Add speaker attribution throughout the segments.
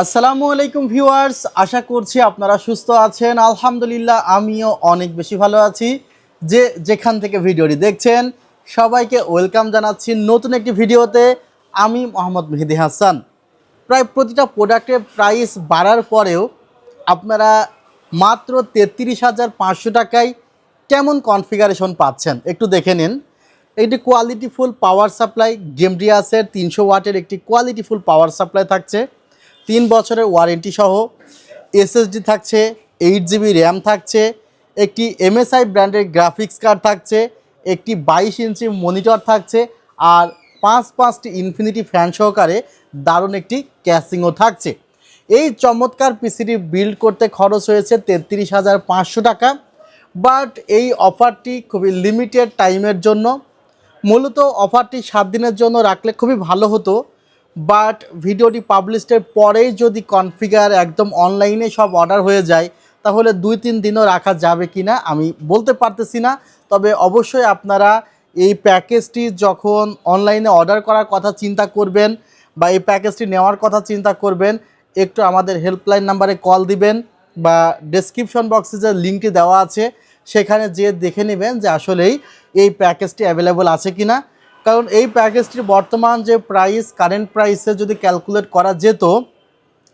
Speaker 1: আসসালামু আলাইকুম ভিউয়ার্স, আশা করছি আপনারা সুস্থ আছেন। আলহামদুলিল্লাহ আমিও অনেক বেশি ভালো আছি। যেখান থেকে ভিডিওটি দেখছেন সবাইকে ওয়েলকাম জানাচ্ছি নতুন একটি ভিডিওতে। আমি মোহাম্মদ মেহেদি হাসান। প্রায় প্রতিটা প্রোডাক্টের প্রাইস বাড়ার পরেও আপনারা মাত্র ৩৩,৫০০ টাকায় কেমন কনফিগারেশন পাচ্ছেন একটু দেখে নিন। একটি কোয়ালিটিফুল পাওয়ার সাপ্লাই গেমডিয়াসের ৩০০ ওয়াটের একটি কোয়ালিটিফুল পাওয়ার সাপ্লাই থাকছে, 3 বছরের ওয়ারেন্টি সহ, এসএসডি থাকছে, 8 জিবি র্যাম থাকছে, একটি এমএসআই ব্র্যান্ডের গ্রাফিক্স কার্ড থাকছে, একটি 22 ইঞ্চি মনিটর থাকছে, আর 5টি ইনফিনিটি ফ্যান সহকারে দারুণ একটি ক্যাসিংও থাকছে। এই চমৎকার পিসিটি বিল্ড করতে খরচ হয়েছে ৩৩,৫০০ টাকা। বাট এই অফারটি খুবই লিমিটেড টাইমের জন্য। মূলত অফারটি 7 দিনের জন্য রাখলে খুবই ভালো হতো, বাট ভিডিওটি পাবলিশের পরেই যদি কনফিগার একদম অনলাইনে সব অর্ডার হয়ে যায় তাহলে 2-3 দিনও রাখা যাবে কি না আমি বলতে পারতেছি না। তবে অবশ্যই আপনারা এই প্যাকেজটি যখন অনলাইনে অর্ডার করার কথা চিন্তা করবেন বা এই প্যাকেজটি নেওয়ার কথা চিন্তা করবেন, একটু আমাদের হেল্পলাইন নাম্বারে কল দিবেন বা ডেসক্রিপশন বক্সে যে লিঙ্কটি দেওয়া আছে সেখানে যেয়ে দেখে নেবেন যে আসলেই এই প্যাকেজটি অ্যাভেলেবল আছে কি না। কারণ এই প্যাকেজটির বর্তমান যে প্রাইস, কারেন্ট প্রাইসে যদি ক্যালকুলেট করা যেত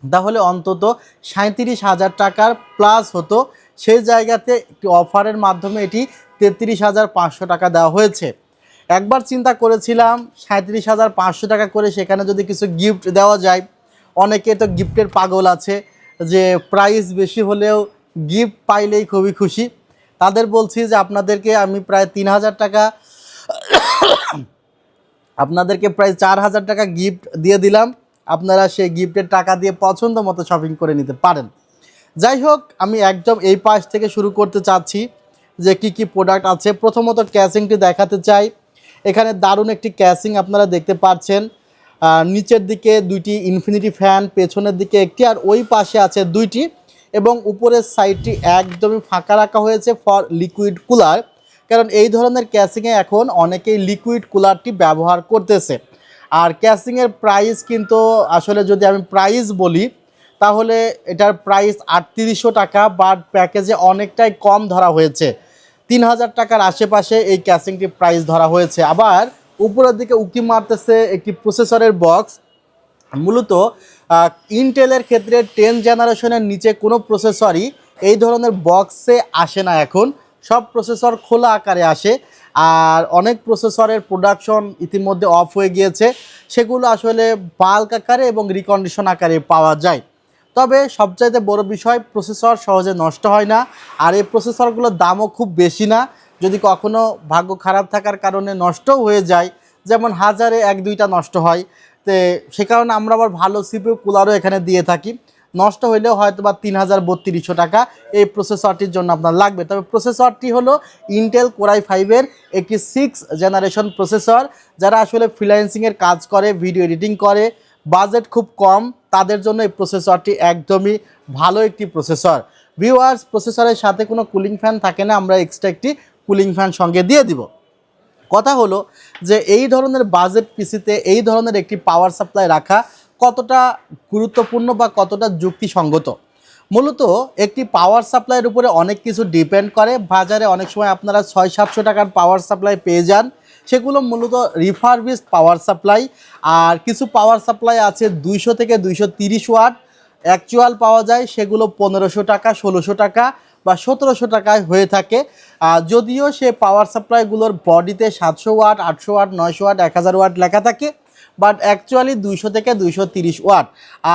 Speaker 1: তাহলে অন্তত 37,000 টাকার প্লাস হতো। সেই জায়গাতে একটি অফারের মাধ্যমে এটি 33,500 টাকা দেওয়া হয়েছে। একবার চিন্তা করেছিলাম 37,500 টাকা করে সেখানে যদি কিছু গিফট দেওয়া যায়। অনেকে তো গিফটের পাগল আছে যে প্রাইস বেশি হলেও গিফট পাইলেই খুবই খুশি। তাদের বলছি যে আপনাদেরকে আমি প্রায় 3,000 টাকা, আপনাদেরকে প্রায় 4,000 টাকা গিফট দিয়ে দিলাম। আপনারা সেই গিফটের টাকা দিয়ে পছন্দ মতো শপিং করে নিতে পারেন। যাই হোক, আমি একদম এই পাশ থেকে শুরু করতে চাচ্ছি যে কি প্রোডাক্ট আছে। প্রথমত ক্যাসিংটি দেখাতে চাই। এখানে দারুণ একটি ক্যাসিং আপনারা দেখতে পাচ্ছেন। নিচের দিকে 2টি ইনফিনিটি ফ্যান, পেছনের দিকে একটি, আর ওই পাশে আছে 2টি, এবং উপরের সাইডটি একদমই ফাঁকা রাখা হয়েছে ফর লিকুইড কুলার। কারণ এই ধরনের ক্যাসিংয়ে এখন অনেকেই লিকুইড কুলারটি ব্যবহার করতেছে। আর ক্যাসিংয়ের প্রাইস কিন্তু আসলে যদি আমি প্রাইস বলি তাহলে এটার প্রাইস 3800 টাকা, বাট প্যাকেজে অনেকটাই কম ধরা হয়েছে। 3,000 টাকার আশেপাশে এই ক্যাসিংটি প্রাইস ধরা হয়েছে। আবার উপরের দিকে উকি মারতেছে একটি প্রসেসরের বক্স। মূলত ইন্টেলের ক্ষেত্রে 10 জেনারেশনের নিচে কোনো প্রসেসরই এই ধরনের বক্সে আসে না। এখন সব প্রসেসর খোলা আকারে আসে, আর অনেক প্রসেসরের প্রোডাকশন ইতিমধ্যে অফ হয়ে গিয়েছে। সেগুলো আসলে বাল্ক আকারে এবং রিকন্ডিশন আকারে পাওয়া যায়। তবে সবচাইতে বড় বিষয়, প্রসেসর সহজে নষ্ট হয় না, আর এই প্রসেসরগুলোর দামও খুব বেশি না। যদি কখনও ভাগ্য খারাপ থাকার কারণে নষ্টও হয়ে যায়, যেমন 1000-এ 1-2টা নষ্ট হয়, তো সে কারণে আমরা আবার ভালো সিপিইউ কুলারও এখানে দিয়ে থাকি। নষ্ট হইলেও হয়তো বা 3,3200 টাকা এই প্রসেসরটির জন্য আপনার লাগবে। তবে প্রসেসরটি হলো ইন্টেল কোর i5-এর একটি 6 জেনারেশন প্রসেসর। যারা আসলে ফ্রিল্যান্সিংয়ের কাজ করে, ভিডিও এডিটিং করে, বাজেট খুব কম, তাদের জন্য এই প্রসেসরটি একদমই ভালো একটি প্রসেসর। ভিউয়ার্স, প্রসেসরের সাথে কোনো কুলিং ফ্যান থাকে না, আমরা এক্সট্রা একটি কুলিং ফ্যান সঙ্গে দিয়ে দিব। কথা হলো যে এই ধরনের বাজেট পিসিতে এই ধরনের একটি পাওয়ার সাপ্লাই রাখা কতটা গুরুত্বপূর্ণ বা কতটা যুক্তিসঙ্গত। মূলত একটি পাওয়ার সাপ্লাইয়ের উপরে অনেক কিছু ডিপেন্ড করে। বাজারে অনেক সময় আপনারা 600-700 টাকার পাওয়ার সাপ্লাই পেয়ে যান, সেগুলো মূলত রিফারবিশড পাওয়ার সাপ্লাই। আর কিছু পাওয়ার সাপ্লাই আছে 200 থেকে 230 ওয়াট অ্যাকচুয়াল পাওয়া যায়, সেগুলো 1500 টাকা, 1600 টাকা বা 1700 টাকায় হয়ে থাকে। যদিও সে পাওয়ার সাপ্লাইগুলোর বডিতে 700 ওয়াট, 800 ওয়াট, 900 ওয়াট, 1000 ওয়াট লেখা থাকে, বাট অ্যাকচুয়ালি 200 থেকে 230 ওয়াট।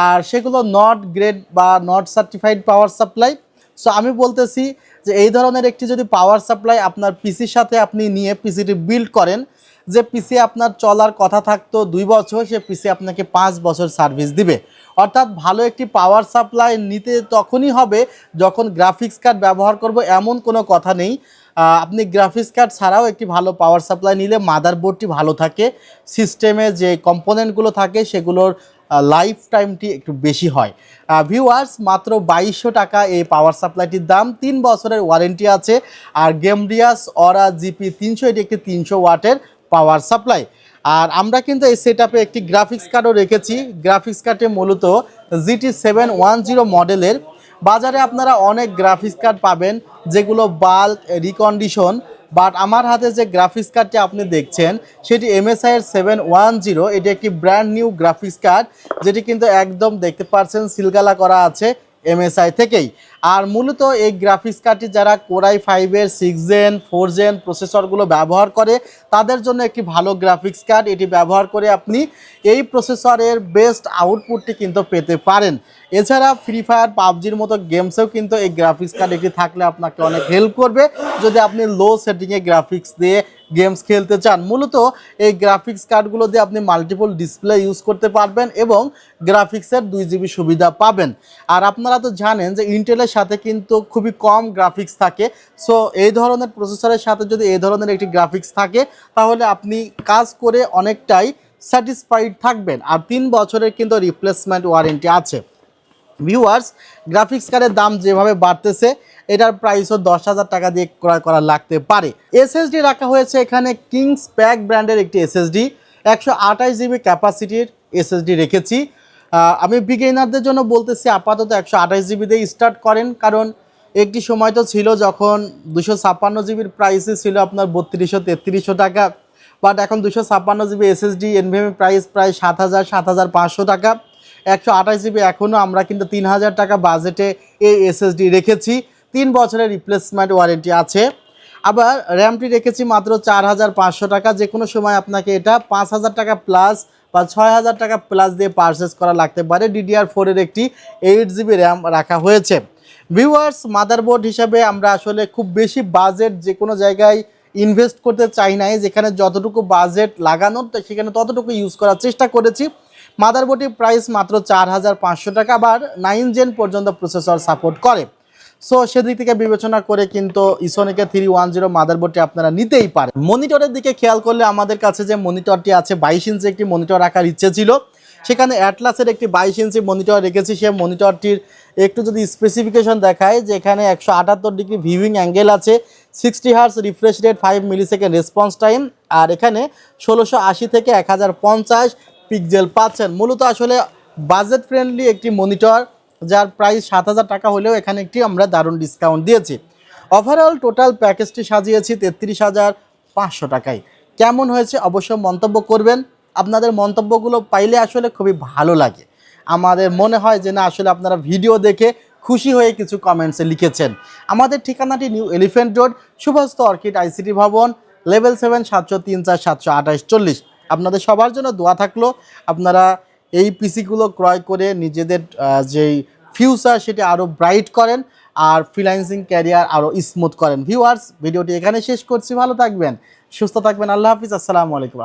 Speaker 1: আর সেগুলো নট গ্রেড বা not certified power supply. So আমি বলতেছি যে এই ধরনের একটি যদি পাওয়ার সাপ্লাই আপনার পিসির সাথে আপনি নিয়ে পিসিটি বিল্ড করেন, যে পিসি আপনার চলার কথা থাকতো 2 বছর, সে পিসি আপনাকে 5 বছর সার্ভিস দিবে। অর্থাৎ ভালো একটি পাওয়ার সাপ্লাই নিতে তখনই হবে যখন গ্রাফিক্স কার্ড ব্যবহার করব এমন কোনো কথা নেই। আপনি গ্রাফিক্স কার্ড ছাড়াও একটি ভালো পাওয়ার সাপ্লাই নিলে মাদারবোর্ডটি ভালো থাকে, সিস্টেমে যে কম্পোনেন্টগুলো থাকে সেগুলোর লাইফ টাইমটি একটু বেশি হয়। ভিউয়ার্স, মাত্র 2200 টাকা এই পাওয়ার সাপ্লাইটির দাম। 3 বছরের ওয়ারেন্টি আছে। আর গেমডিয়াস অরা জিপি 300, এটি একটি 300 ওয়াটের পাওয়ার সাপ্লাই। আর আমরা কিন্তু এই সেটআপে একটি গ্রাফিক্স কার্ডও রেখেছি। গ্রাফিক্স কার্ডে মূলত GT710 মডেলের। বাজারে আপনারা অনেক গ্রাফিক্স কার্ড পাবেন যেগুলো বাল্ক রিকন্ডিশন, বাট আমার হাতে যে গ্রাফিক্স কার্ডটি আপনি দেখছেন সেটি MSI এর 710। এটি একটি ব্র্যান্ড নিউ গ্রাফিক্স কার্ড, যেটি কিন্তু একদম দেখতে পাচ্ছেন সিলগালা করা আছে MSI থেকেই। আর মূলত এই গ্রাফিক্স কার্ডটি যারা কোরাই 5-এর 6 জেন 4 জেন প্রসেসরগুলো ব্যবহার করে তাদের জন্য একটি ভালো গ্রাফিক্স কার্ড। এটি ব্যবহার করে আপনি এই প্রসেসরের বেস্ট আউটপুটটি কিন্তু পেতে পারেন। এছাড়া ফ্রি ফায়ার পাবজির মতো গেমসেও কিন্তু এই গ্রাফিক্স কার্ড একটি থাকলে আপনাকে অনেক হেল্প করবে যদি আপনি লো সেটিংয়ে গ্রাফিক্স দিয়ে গেমস খেলতে চান। মূলত এই গ্রাফিক্স কার্ডগুলো দিয়ে আপনি মাল্টিপল ডিসপ্লে ইউজ করতে পারবেন এবং গ্রাফিক্সের 2 GB সুবিধা পাবেন। আর আপনারা তো জানেন যে ইন্টেলের সাথে কিন্তু খুবই কম গ্রাফিক্স থাকে। সো এই ধরনের প্রসেসরের সাথে যদি এই ধরনের একটি গ্রাফিক্স থাকে তাহলে আপনি কাজ করে অনেকটাই স্যাটিসফাইড থাকবেন। আর 3 বছরের কিন্তু রিপ্লেসমেন্ট ওয়ারেন্টি আছে। ভিউয়ার্স, গ্রাফিক্স কার্ডের দাম যেভাবে বাড়তেছে এটার প্রাইসও 10,000 টাকা দিয়ে ক্রয় করা লাগতে পারে। SSD রাখা হয়েছে এখানে কিংস প্যাক ব্র্যান্ডের একটি SSD, 128 GB ক্যাপাসিটির SSD রেখেছি। আমি বিগিনারদের জন্য বলতেছি আপাতত 128 GB দিয়ে স্টার্ট করেন, কারণ একটি সময় তো ছিল যখন 256 GBর প্রাইসই ছিল আপনার 3200-3300 টাকা, বাট এখন 256 GB SSD NVMe প্রাইস প্রায় 7,000-7,500 টাকা। 128 GB এখনও আমরা কিন্তু 3,000 টাকা বাজেটে এই SSD রেখেছি। 3 বছরের রিপ্লেসমেন্ট ওয়ারেন্টি আছে। আবার র্যামটি রেখেছি মাত্র 4,500 টাকা। যে কোনো সময় আপনাকে এটা 5,000 টাকা প্লাস বা 6,000 টাকা প্লাস দিয়ে পারচেস করা লাগতে পারে। DDR4-এর একটি 8 GB র্যাম রাখা হয়েছে। ভিউয়ার্স, মাদারবোর্ড হিসাবে আমরা আসলে খুব বেশি বাজেট যে কোনো জায়গায় ইনভেস্ট করতে চাই নাই। যেখানে যতটুকু বাজেট লাগানোর সেখানে ততটুকু ইউজ করার চেষ্টা করেছি। মাদারবোর্ডের প্রাইস মাত্র 4,500 টাকা, আবার 9 জেন পর্যন্ত প্রসেসর সাপোর্ট করে। সো সেদিক থেকে বিবেচনা করে কিন্তু ইসোনিকের 310 মাদারবোর্ডটি আপনারা নিতেই পারেন। মনিটরের দিকে খেয়াল করলে আমাদের কাছে যে মনিটরটি আছে 22 ইঞ্চি একটি মনিটর রাখার ইচ্ছে ছিল, সেখানে অ্যাটলাসের একটি 22 ইঞ্চি মনিটর রেখেছি। সে মনিটরটির একটু যদি স্পেসিফিকেশন দেখায় যে এখানে 178 ডিগ্রি ভিউইং অ্যাঙ্গেল আছে, 60 hertz refresh rate, 5 millisecond response time, আর এখানে 1680 থেকে 1050 পিক্সেল পাচ্ছেন। মূলত আসলে বাজেট ফ্রেন্ডলি একটি মনিটর, যার প্রাইস 7,000 টাকা হলেও এখানে একটি আমরা দারুণ ডিসকাউন্ট দিয়েছি। ওভারঅল টোটাল প্যাকেজটি সাজিয়েছি 33,500 টাকায়। কেমন হয়েছে অবশ্যই মন্তব্য করবেন। আপনাদের মন্তব্যগুলো পাইলে আসলে খুবই ভালো লাগে। আমাদের মনে হয় যে না, আসলে আপনারা ভিডিও দেখে খুশি হয়ে কিছু কমেন্টসে লিখেছেন। আমাদের ঠিকানাটি new elephant road, Subhashit orchid ICT ভবন, লেভেল 7, 703-4 728-40। আপনাদের সবার জন্য দোয়া থাকলো আপনারা এই পিসিগুলো ক্রয় করে নিজেদের যেই ফিউচার সেটি আরও ব্রাইট করেন আর ফ্রিল্যান্সিং ক্যারিয়ার আরও স্মুথ করেন। ভিউয়ার্স, ভিডিওটি এখানে শেষ করছি। ভালো থাকবেন, সুস্থ থাকবেন। আল্লাহ হাফিজ, আসসালামু আলাইকুম।